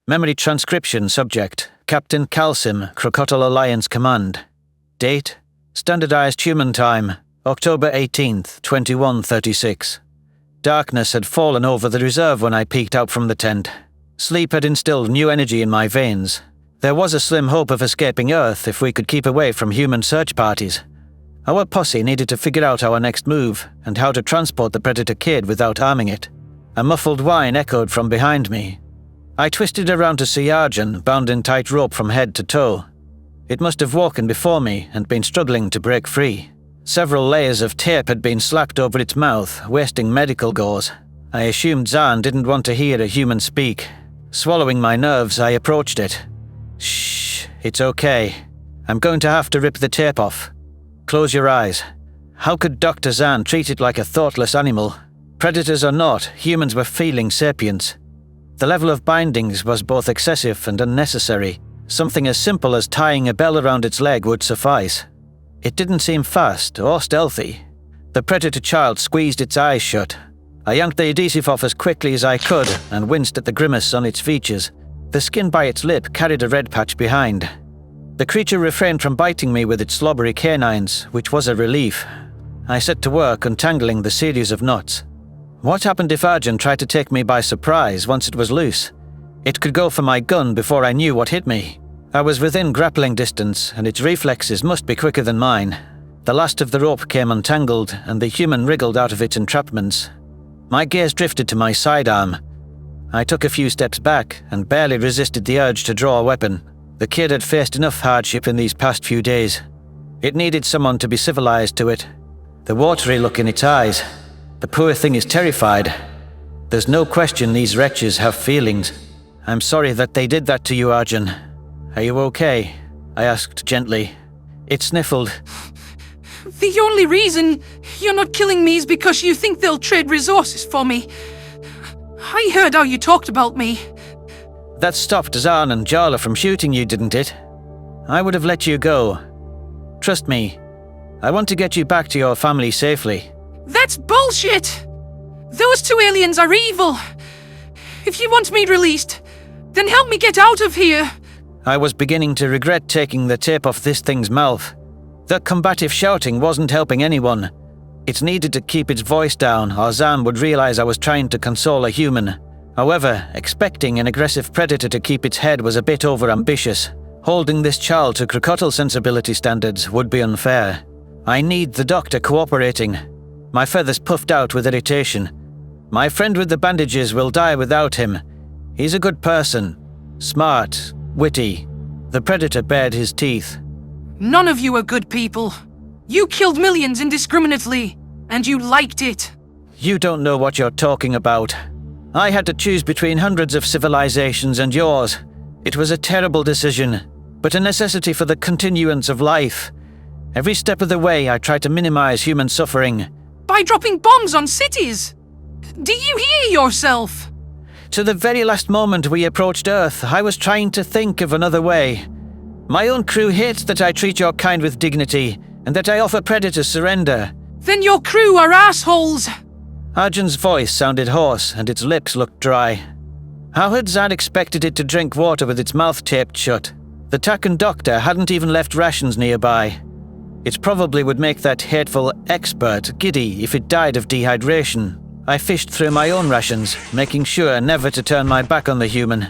Memory transcription subject, Captain Calsim, Crocodile Alliance Command. Date, standardized human time, October 18th, 2136. Darkness had fallen over the reserve when I peeked out from the tent. Sleep had instilled new energy in my veins. There was a slim hope of escaping Earth if we could keep away from human search parties. Our posse needed to figure out our next move and how to transport the Predator kid without arming it. A muffled whine echoed from behind me. I twisted around to see Arjun, bound in tight rope from head to toe. It must have woken before me and been struggling to break free. Several layers of tape had been slapped over its mouth, wasting medical gauze. I assumed Zan didn't want to hear a human speak. Swallowing my nerves, I approached it. Shh, it's okay. I'm going to have to rip the tape off. Close your eyes. How could Doctor Zan treat it like a thoughtless animal? Predators or not, humans were feeling sapience. The level of bindings was both excessive and unnecessary. Something as simple as tying a bell around its leg would suffice. It didn't seem fast or stealthy. The Predator child squeezed its eyes shut. I yanked the adhesive off as quickly as I could and winced at the grimace on its features. The skin by its lip carried a red patch behind. The creature refrained from biting me with its slobbery canines, which was a relief. I set to work untangling the series of knots. What happened if Arjun tried to take me by surprise once it was loose? It could go for my gun before I knew what hit me. I was within grappling distance, and its reflexes must be quicker than mine. The last of the rope came untangled, and the human wriggled out of its entrapments. My gaze drifted to my sidearm. I took a few steps back and barely resisted the urge to draw a weapon. The kid had faced enough hardship in these past few days. It needed someone to be civilized to it. The watery look in its eyes. The poor thing is terrified. There's no question these wretches have feelings. I'm sorry that they did that to you, Arjun. Are you okay? I asked gently. It sniffled. The only reason you're not killing me is because you think they'll trade resources for me. I heard how you talked about me. That stopped Zan and Jarla from shooting you, didn't it? I would have let you go. Trust me, I want to get you back to your family safely. That's bullshit! Those two aliens are evil. If you want me released, then help me get out of here. I was beginning to regret taking the tape off this thing's mouth. That combative shouting wasn't helping anyone. It needed to keep its voice down, or Zan would realize I was trying to console a human. However, expecting an aggressive predator to keep its head was a bit overambitious. Holding this child to crocodile sensibility standards would be unfair. I need the doctor cooperating. My feathers puffed out with irritation. My friend with the bandages will die without him. He's a good person. Smart, witty. The predator bared his teeth. None of you are good people. You killed millions indiscriminately, and you liked it. You don't know what you're talking about. I had to choose between hundreds of civilizations and yours. It was a terrible decision, but a necessity for the continuance of life. Every step of the way, I tried to minimize human suffering. By dropping bombs on cities? Do you hear yourself? To the very last moment we approached Earth, I was trying to think of another way. My own crew hates that I treat your kind with dignity, and that I offer predators surrender. Then your crew are assholes! Arjun's voice sounded hoarse, and its lips looked dry. How had Zan expected it to drink water with its mouth taped shut? The Takan doctor hadn't even left rations nearby. It probably would make that hateful expert giddy if it died of dehydration. I fished through my own rations, making sure never to turn my back on the human.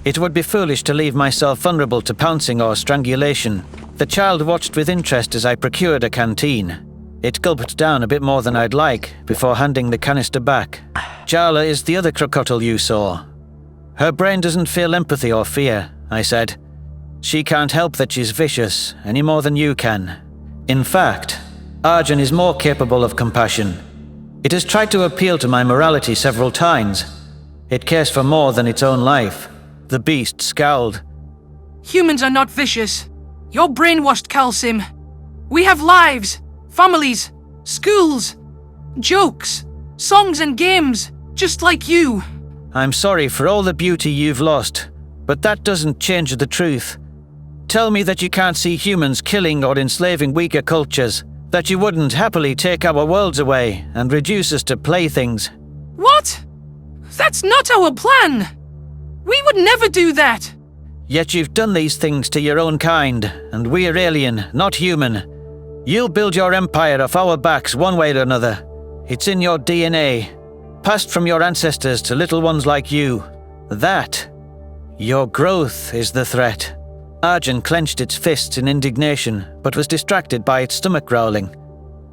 It would be foolish to leave myself vulnerable to pouncing or strangulation. The child watched with interest as I procured a canteen. It gulped down a bit more than I'd like before handing the canister back. Jarla is the other crocodile you saw. Her brain doesn't feel empathy or fear, I said. She can't help that she's vicious, any more than you can. In fact, Arjun is more capable of compassion. It has tried to appeal to my morality several times. It cares for more than its own life. The beast scowled. Humans are not vicious. You're brainwashed, Calsim. We have lives, families, schools, jokes, songs and games, just like you. I'm sorry for all the beauty you've lost, but that doesn't change the truth. Tell me that you can't see humans killing or enslaving weaker cultures, that you wouldn't happily take our worlds away and reduce us to playthings. What? That's not our plan! We would never do that! Yet you've done these things to your own kind, and we're alien, not human. You'll build your empire off our backs one way or another. It's in your DNA, passed from your ancestors to little ones like you. Your growth is the threat. Arjun clenched its fists in indignation, but was distracted by its stomach growling.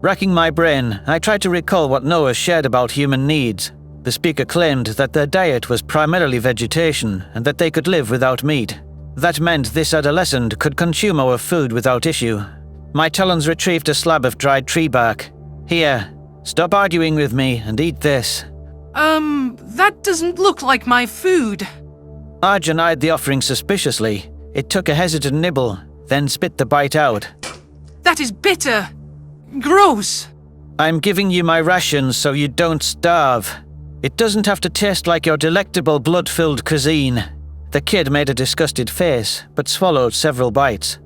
Racking my brain, I tried to recall what Noah shared about human needs. The speaker claimed that their diet was primarily vegetation and that they could live without meat. That meant this adolescent could consume our food without issue. My talons retrieved a slab of dried tree bark. Here, stop arguing with me and eat this. That doesn't look like my food. Arjun eyed the offering suspiciously. It took a hesitant nibble, then spit the bite out. That is bitter. Gross. I'm giving you my rations so you don't starve. It doesn't have to taste like your delectable blood-filled cuisine. The kid made a disgusted face, but swallowed several bites.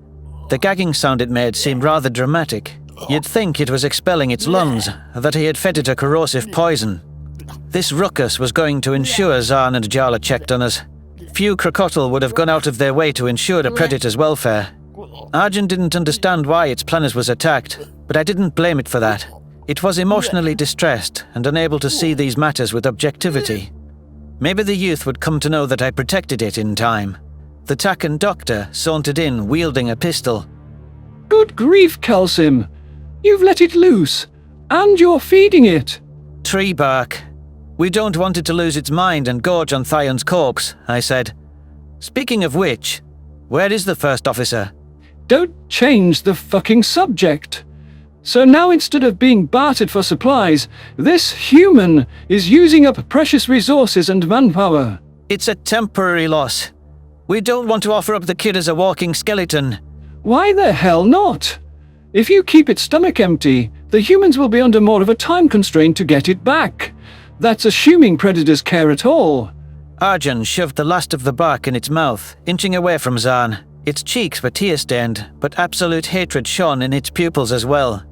The gagging sound it made seemed rather dramatic. You'd think it was expelling its lungs, that he had fed it a corrosive poison. This ruckus was going to ensure Zan and Jala checked on us. Few crocodile would have gone out of their way to ensure a predator's welfare. Arjun didn't understand why its planet was attacked, but I didn't blame it for that. It was emotionally distressed and unable to see these matters with objectivity. Maybe the youth would come to know that I protected it in time. The Takan doctor sauntered in, wielding a pistol. Good grief, Kalsim. You've let it loose, and you're feeding it. Tree bark. We don't want it to lose its mind and gorge on Thion's corpse, I said. Speaking of which, where is the first officer? Don't change the fucking subject. So now instead of being bartered for supplies, this human is using up precious resources and manpower. It's a temporary loss. We don't want to offer up the kid as a walking skeleton. Why the hell not? If you keep its stomach empty, the humans will be under more of a time constraint to get it back. That's assuming predators care at all. Arjun shoved the last of the bark in its mouth, inching away from Zan. Its cheeks were tear-stained, but absolute hatred shone in its pupils as well.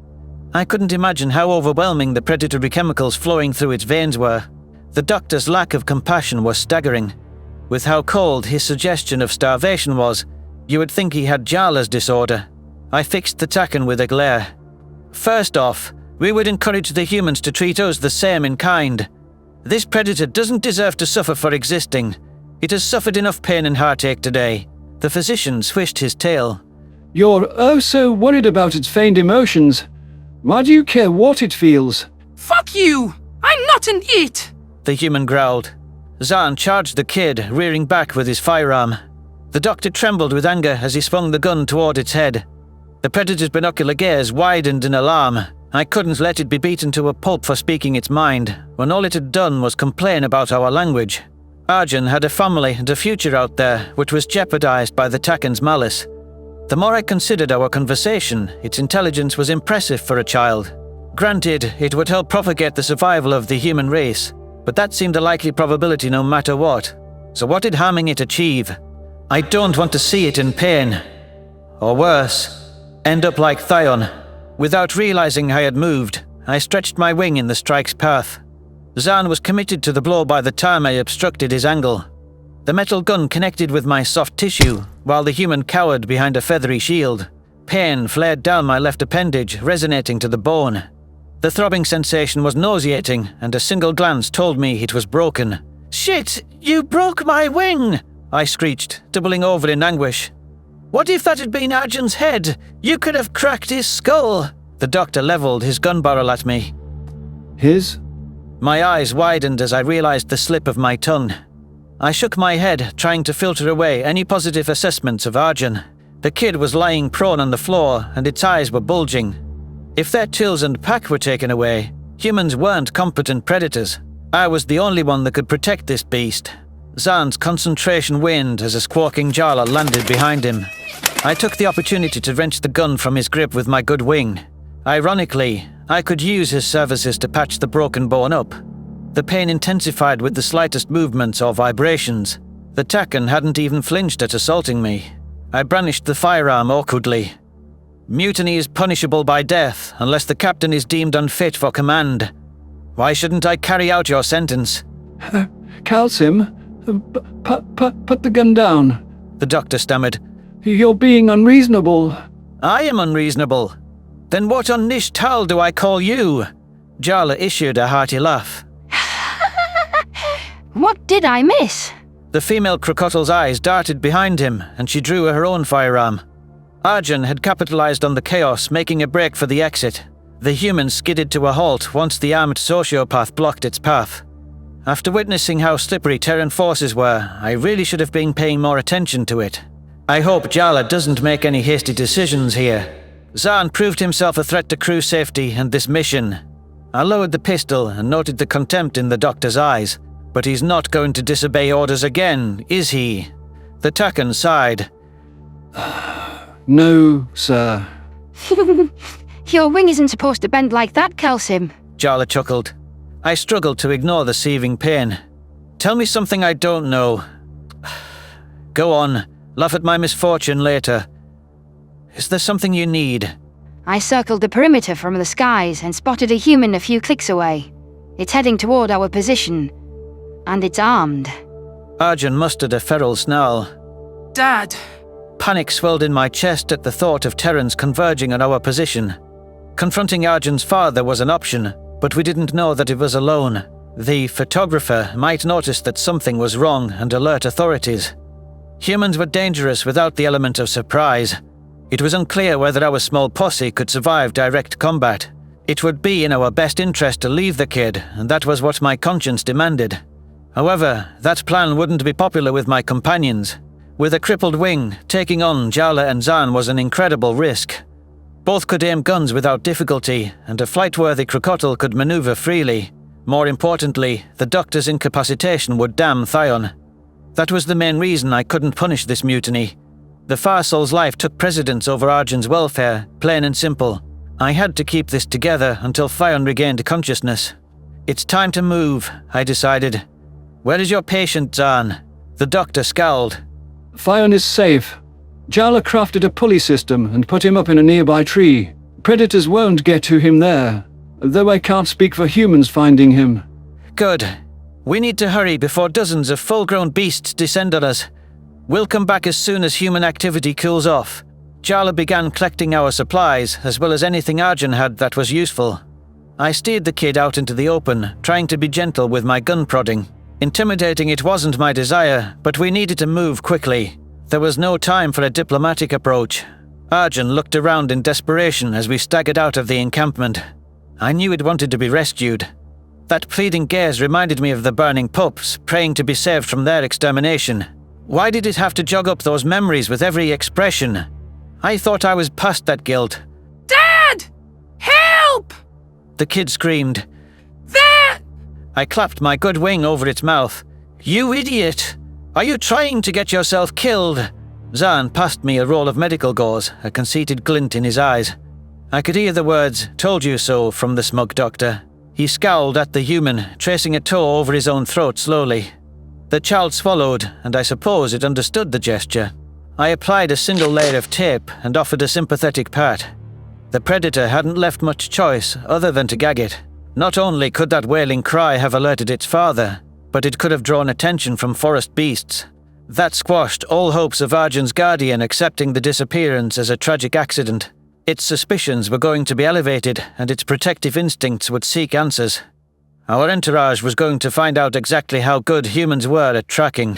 I couldn't imagine how overwhelming the predatory chemicals flowing through its veins were. The doctor's lack of compassion was staggering. With how cold his suggestion of starvation was, you would think he had Jala's disorder. I fixed the Takan with a glare. First off, we would encourage the humans to treat us the same in kind. This predator doesn't deserve to suffer for existing. It has suffered enough pain and heartache today. The physician swished his tail. You're oh so worried about its feigned emotions. Why do you care what it feels? Fuck you! I'm not an it! The human growled. Zan charged the kid, rearing back with his firearm. The doctor trembled with anger as he swung the gun toward its head. The predator's binocular gaze widened in alarm. I couldn't let it be beaten to a pulp for speaking its mind, when all it had done was complain about our language. Arjun had a family and a future out there, which was jeopardized by the Takan's malice. The more I considered our conversation, its intelligence was impressive for a child. Granted, it would help propagate the survival of the human race, but that seemed a likely probability no matter what. So what did harming it achieve? I don't want to see it in pain. Or worse, end up like Thion. Without realizing I had moved, I stretched my wing in the strike's path. Zan was committed to the blow by the time I obstructed his angle. The metal gun connected with my soft tissue, while the human cowered behind a feathery shield. Pain flared down my left appendage, resonating to the bone. The throbbing sensation was nauseating, and a single glance told me it was broken. "Shit! You broke my wing!" I screeched, doubling over in anguish. "What if that had been Arjun's head? You could have cracked his skull!" The doctor leveled his gun barrel at me. His? My eyes widened as I realized the slip of my tongue. I shook my head, trying to filter away any positive assessments of Arjun. The kid was lying prone on the floor, and its eyes were bulging. If their tools and pack were taken away, humans weren't competent predators. I was the only one that could protect this beast. Zan's concentration waned as a squawking Jala landed behind him. I took the opportunity to wrench the gun from his grip with my good wing. Ironically, I could use his services to patch the broken bone up. The pain intensified with the slightest movements or vibrations. The Takan hadn't even flinched at assaulting me. I brandished the firearm awkwardly. Mutiny is punishable by death unless the captain is deemed unfit for command. Why shouldn't I carry out your sentence? Kalsim, Put the gun down. The doctor stammered. You're being unreasonable. I am unreasonable. Then what on Nish Tal do I call you? Jarla issued a hearty laugh. What did I miss? The female crocodile's eyes darted behind him, and she drew her own firearm. Arjun had capitalized on the chaos, making a break for the exit. The human skidded to a halt once the armed sociopath blocked its path. After witnessing how slippery Terran forces were, I really should have been paying more attention to it. I hope Jarla doesn't make any hasty decisions here. Zan proved himself a threat to crew safety and this mission. I lowered the pistol and noted the contempt in the doctor's eyes. But he's not going to disobey orders again, is he? The Takan sighed. No, sir. Your wing isn't supposed to bend like that, Kalsim. Jarla chuckled. I struggled to ignore the seething pain. Tell me something I don't know. Go on, laugh at my misfortune later. Is there something you need? I circled the perimeter from the skies and spotted a human a few clicks away. It's heading toward our position. And it's armed. Arjun mustered a feral snarl. Dad. Panic swelled in my chest at the thought of Terrans converging on our position. Confronting Arjun's father was an option, but we didn't know that he was alone. The photographer might notice that something was wrong and alert authorities. Humans were dangerous without the element of surprise. It was unclear whether our small posse could survive direct combat. It would be in our best interest to leave the kid, and that was what my conscience demanded. However, that plan wouldn't be popular with my companions. With a crippled wing, taking on Jarla and Zan was an incredible risk. Both could aim guns without difficulty, and a flight-worthy crocodile could maneuver freely. More importantly, the doctor's incapacitation would damn Thion. That was the main reason I couldn't punish this mutiny. The Farsol's life took precedence over Arjun's welfare, plain and simple. I had to keep this together until Thion regained consciousness. It's time to move, I decided. Where is your patient, Zan? The doctor scowled. Thion is safe. Jarla crafted a pulley system and put him up in a nearby tree. Predators won't get to him there, though I can't speak for humans finding him. Good. We need to hurry before dozens of full-grown beasts descend on us. We'll come back as soon as human activity cools off. Jarla began collecting our supplies, as well as anything Arjun had that was useful. I steered the kid out into the open, trying to be gentle with my gun prodding. Intimidating it wasn't my desire, but we needed to move quickly. There was no time for a diplomatic approach. Arjun looked around in desperation as we staggered out of the encampment. I knew it wanted to be rescued. That pleading gaze reminded me of the burning pups, praying to be saved from their extermination. Why did it have to jog up those memories with every expression? I thought I was past that guilt. Dad! Help! The kid screamed. There! I clapped my good wing over its mouth. You idiot! Are you trying to get yourself killed? Zan passed me a roll of medical gauze, a conceited glint in his eyes. I could hear the words, "Told you so," from the smug doctor. He scowled at the human, tracing a toe over his own throat slowly. The child swallowed, and I suppose it understood the gesture. I applied a single layer of tape and offered a sympathetic pat. The predator hadn't left much choice other than to gag it. Not only could that wailing cry have alerted its father, but it could have drawn attention from forest beasts. That squashed all hopes of Arjun's guardian accepting the disappearance as a tragic accident. Its suspicions were going to be elevated, and its protective instincts would seek answers. Our entourage was going to find out exactly how good humans were at tracking.